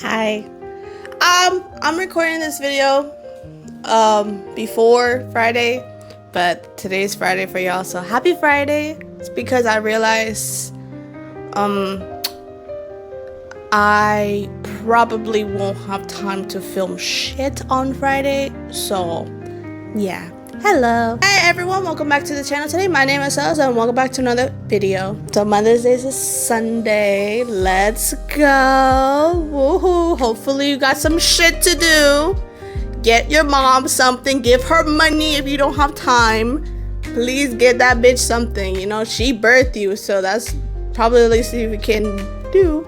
Hi. I'm recording this video before Friday, but today's Friday for y'all, so happy Friday. It's because I realized I probably won't have time to film shit on Friday, so yeah. Hello. Hi everyone, welcome back to the channel today. My name is Els and welcome back to another video. So Mother's Day is Sunday. Let's go. Woohoo. Hopefully you got some shit to do. Get your mom something. Give her money if you don't have time. Please get that bitch something. You know, she birthed you, so that's probably the least you can do.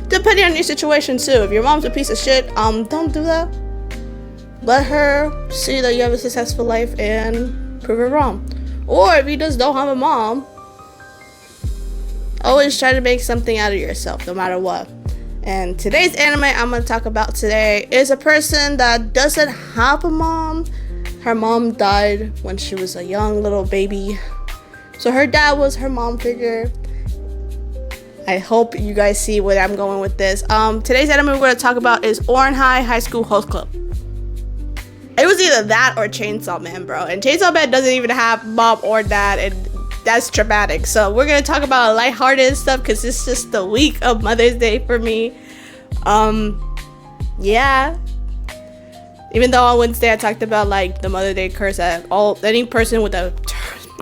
Depending on your situation too. If your mom's a piece of shit, don't do that. Let her see that you have a successful life and prove her wrong. Or if you just don't have a mom, always try to make something out of yourself, no matter what. And today's anime I'm going to talk about today is a person that doesn't have a mom. Her mom died when she was a young little baby. So her dad was her mom figure. I hope you guys see where I'm going with this. Today's anime we're going to talk about is OHSHC High School Host Club. It was either that or Chainsaw Man, bro. And Chainsaw Man doesn't even have mom or dad, and that's traumatic. So we're gonna talk about lighthearted stuff because it's just the week of Mother's Day for me. Yeah. Even though on Wednesday I talked about like the Mother's Day curse that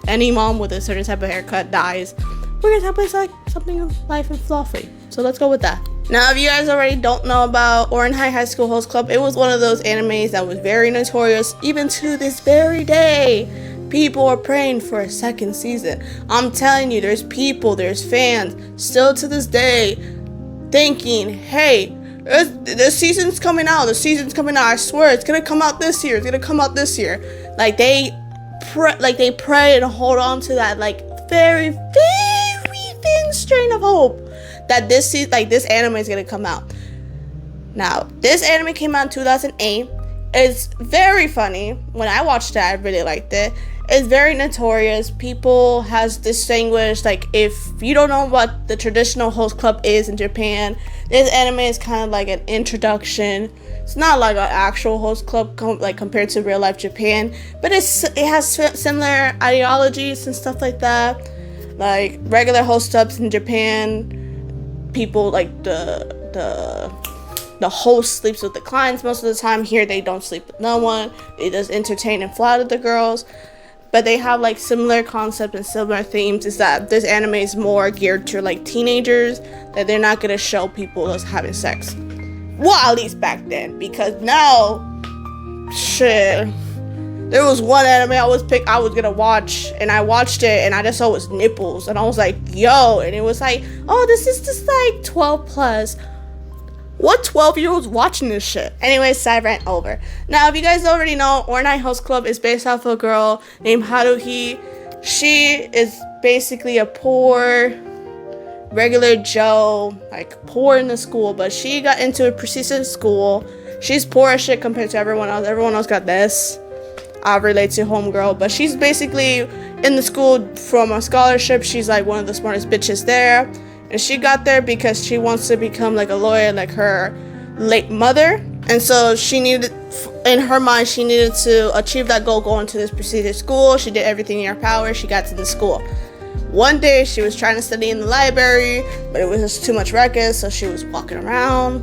any mom with a certain type of haircut dies. We're gonna talk about like something light and fluffy. So let's go with that. Now, if you guys already don't know about OHSHC High School Host Club, it was one of those animes that was very notorious. Even to this very day, people are praying for a second season. I'm telling you, there's fans, still to this day, thinking, hey, the season's coming out. I swear, it's gonna come out this year. Like they pray and hold on to that, like very, very thin strain of hope that this anime is gonna come out. Now, this anime came out in 2008. It's very funny. When I watched it, I really liked it. It's very notorious. People has distinguished, like, if you don't know what the traditional host club is in Japan, this anime is kind of like an introduction. It's not like an actual host club compared to real life Japan, but it has similar ideologies and stuff like that. Like regular host clubs in Japan, people like the host sleeps with the clients most of the time. Here they don't sleep with no one. They just entertain and flatter the girls. But they have like similar concepts and similar themes. Is that this anime is more geared to like teenagers, that they're not gonna show people as having sex. Well, at least back then, because now, shit. There was one anime I was gonna watch, and I watched it, and I just saw his nipples, and I was like, yo, and it was like, oh, this is just like 12 plus. What 12-year-olds watching this shit? Anyways, side rant over. Now, if you guys already know, OHSHC Host Club is based off of a girl named Haruhi. She is basically a poor, regular Joe, like poor in the school, but she got into a prestigious school. She's poor as shit compared to everyone else. Everyone else got this. I relate to homegirl, but she's basically in the school from a scholarship. She's like one of the smartest bitches there, and she got there because she wants to become like a lawyer like her late mother. And so she needed, in her mind, she needed to achieve that goal going to this prestigious school. She did everything in her power. She got to the school. One day she was trying to study in the library, but it was just too much ruckus, so she was walking around,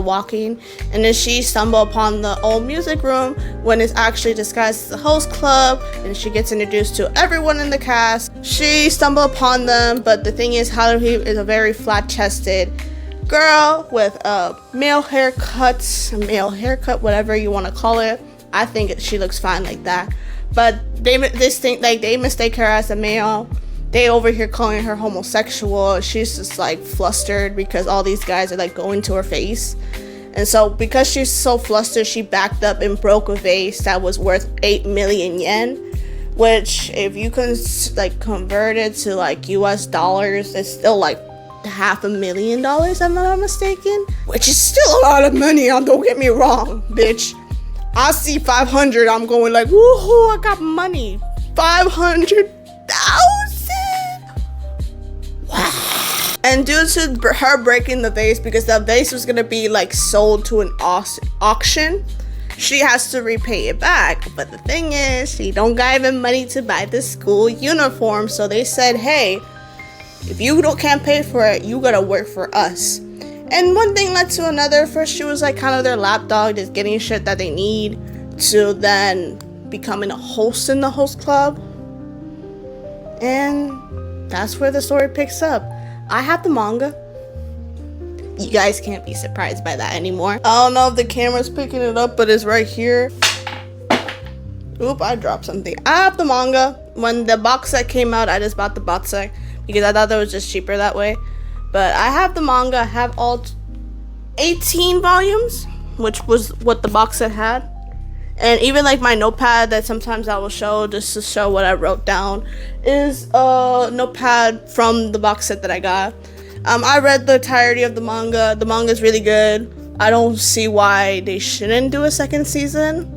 walking, and then she stumbled upon the old music room when it's actually disguised as a host club, and she gets introduced to everyone in the cast. She stumbled upon them, but the thing is, Haruhi is a very flat-chested girl with a male haircut, whatever you want to call it. I think she looks fine like that. But they mistake her as a male. They over here calling her homosexual. She's just like flustered because all these guys are like going to her face. And so because she's so flustered, she backed up and broke a vase that was worth 8 million yen, which if you can like convert it to like US dollars, it's still like $500,000, if I'm not mistaken, which is still a lot of money. Don't get me wrong, bitch. I see 500, I'm going like, woohoo, I got money. 500,000. Wow. And due to her breaking the vase, because the vase was gonna be like sold to an auction, she has to repay it back. But the thing is, she don't got even money to buy the school uniform. So they said, hey, if you can't pay for it, you gotta work for us. And one thing led to another. First, she was like kind of their lapdog, just getting shit that they need, to then becoming a host in the host club. And that's where the story picks up. I have the manga. You guys can't be surprised by that anymore. I don't know if the camera's picking it up, but it's right here. Oop, I dropped something. I have the manga. When the box set came out, I just bought the box set because I thought that was just cheaper that way. But I have the manga. I have all 18 volumes, which was what the box set had. And even like my notepad that sometimes I will show just to show what I wrote down is a notepad from the box set that I got. I read the entirety of the manga. The manga is really good. I don't see why they shouldn't do a second season.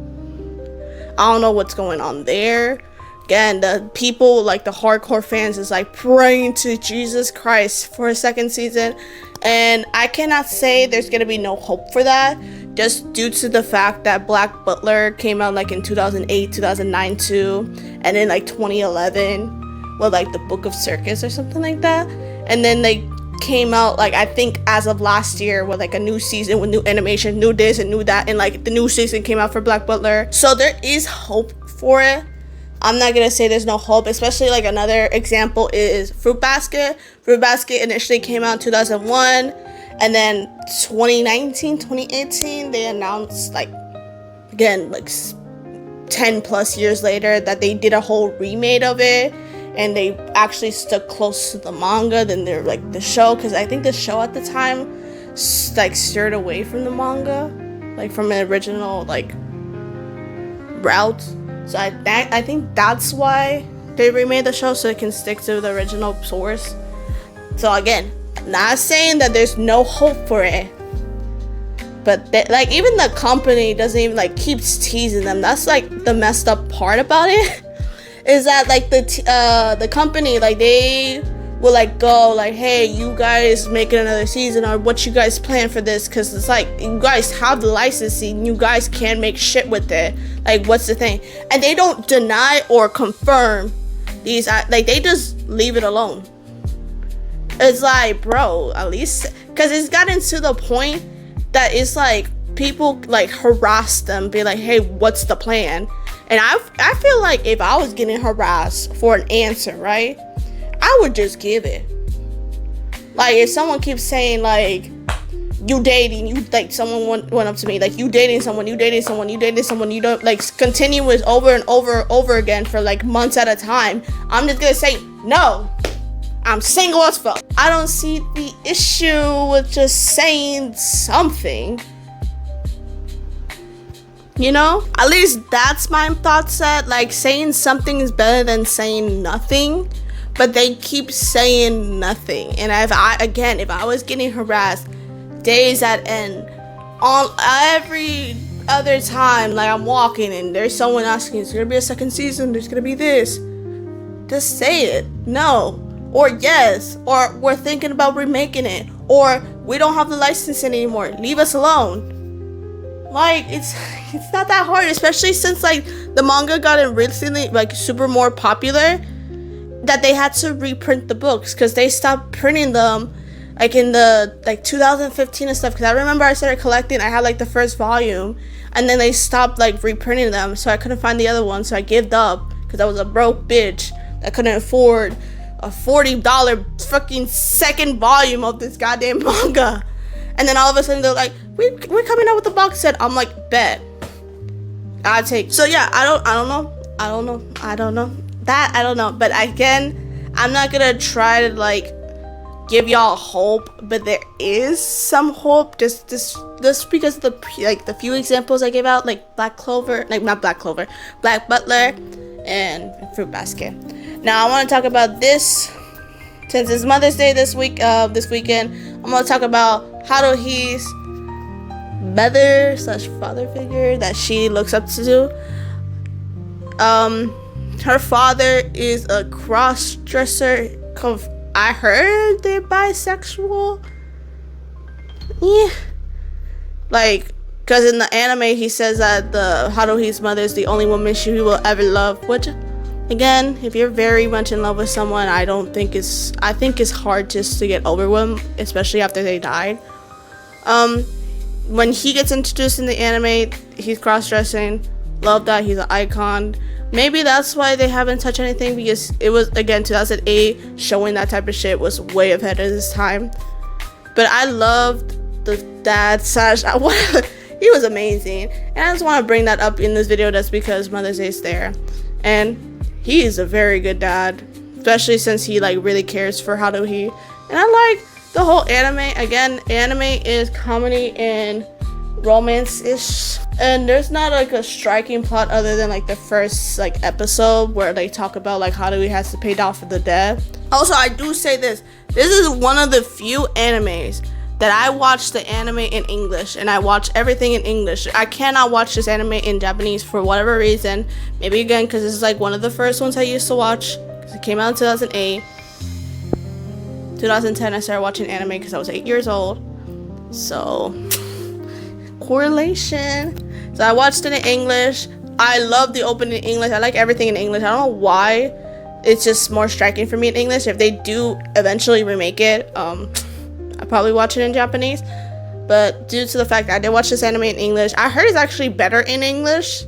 I don't know what's going on there. Again, the people, like the hardcore fans, is like praying to Jesus Christ for a second season. And I cannot say there's going to be no hope for that, just due to the fact that Black Butler came out like in 2008, 2009 too, and in like 2011 with like the Book of Circus or something like that. And then they came out like I think as of last year with like a new season with new animation, new this and new that, and like the new season came out for Black Butler. So there is hope for it. I'm not gonna say there's no hope, especially like another example is Fruit Basket. Fruit Basket initially came out in 2001, and then 2019, 2018, they announced like, again, like 10 plus years later that they did a whole remake of it, and they actually stuck close to the manga than they're like the show, because I think the show at the time like steered away from the manga, like from an original like route. So I think that's why they remade the show, so it can stick to the original source. So again, not saying that there's no hope for it, but like even the company doesn't even like keeps teasing them. That's like the messed up part about it, is that like the company, like they will like go like, hey, you guys make it another season, or what you guys plan for this, because it's like you guys have the licensing, you guys can make shit with it, like what's the thing? And they don't deny or confirm these, like they just leave it alone. It's like, bro, at least, because it's gotten to the point that it's like people like harass them, be like, hey, what's the plan? And I feel like if I was getting harassed for an answer, right, I would just give it. Like if someone keeps saying like, you dating, you like someone went up to me like, you dating someone, you dating someone, you dating someone, you don't, like continue with over and over again for like months at a time, I'm just gonna say no, I'm single as fuck. I don't see the issue with just saying something, you know? At least that's my thought set. Like saying something is better than saying nothing. But they keep saying nothing. And if I was getting harassed days at end, on every other time, like I'm walking and there's someone asking, is there gonna be a second season? There's gonna be this. Just say it. No. Or yes. Or we're thinking about remaking it. Or we don't have the license anymore. Leave us alone. Like it's not that hard, especially since like the manga got recently like super more popular, that they had to reprint the books because they stopped printing them like in the like 2015 and stuff. Because I remember I started collecting, I had like the first volume, and then they stopped like reprinting them, so I couldn't find the other one, so I gave up because I was a broke bitch that couldn't afford a $40 fucking second volume of this goddamn manga. And then all of a sudden they're like, we're coming out with the box set. I'm like, bet. I take. So yeah, I don't know. That I don't know, but again, I'm not gonna try to like give y'all hope, but there is some hope just because of the few examples I gave out, like Black Butler and Fruit Basket. Now I want to talk about this, since it's Mother's Day this weekend. I'm gonna talk about Haruhi's mother/father figure that she looks up to. Her father is a cross-dresser I heard they're bisexual. Yeah. Like, because in the anime, he says that the Haruhi's mother is the only woman she will ever love. Which, again, if you're very much in love with someone, I think it's hard just to get over them, especially after they died. When he gets introduced in the anime, he's cross-dressing. Love that. He's an icon. Maybe that's why they haven't touched anything, because it was, again, 2008. Showing that type of shit was way ahead of his time. But I loved the dad slash he was amazing, and I just want to bring that up in this video just because Mother's Day is there, and he is a very good dad, especially since he like really cares for Haruhi. And I like the whole anime. Again, anime is comedy and romance-ish, and there's not like a striking plot other than like the first like episode where they talk about like Haruhi has to pay off for the debt. Also, I do say this is one of the few animes that I watch the anime in English, and I watch everything in English. I cannot watch this anime in Japanese for whatever reason. Maybe again because this is like one of the first ones I used to watch, because it came out in 2008. 2010 I started watching anime because I was 8 years old. So correlation. So I watched it in English. I love the opening in English. I like everything in English. I don't know why. It's just more striking for me in English. If they do eventually remake it, I'll probably watch it in Japanese. But due to the fact that I did watch this anime in English, I heard it's actually better in English.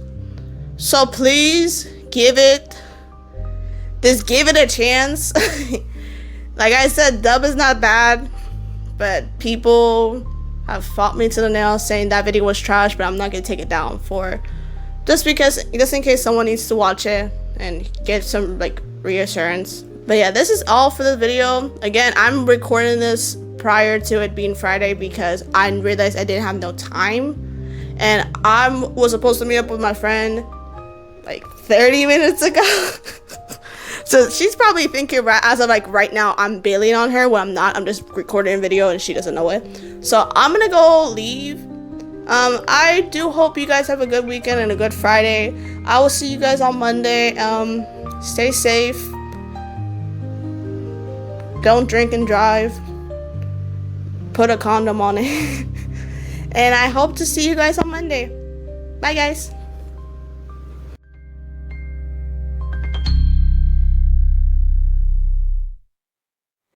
So please give it a chance. Like I said, dub is not bad, but people have fought me to the nail saying that video was trash, but I'm not gonna take it down for just in case someone needs to watch it and get some like reassurance. But yeah, this is all for the video. Again, I'm recording this prior to it being Friday because I realized I didn't have no time, and I was supposed to meet up with my friend like 30 minutes ago. So she's probably thinking, as of like right now, I'm bailing on her when I'm not. I'm just recording a video and she doesn't know it. So I'm gonna go leave. I do hope you guys have a good weekend and a good Friday. I will see you guys on Monday. Stay safe. Don't drink and drive. Put a condom on it. And I hope to see you guys on Monday. Bye, guys.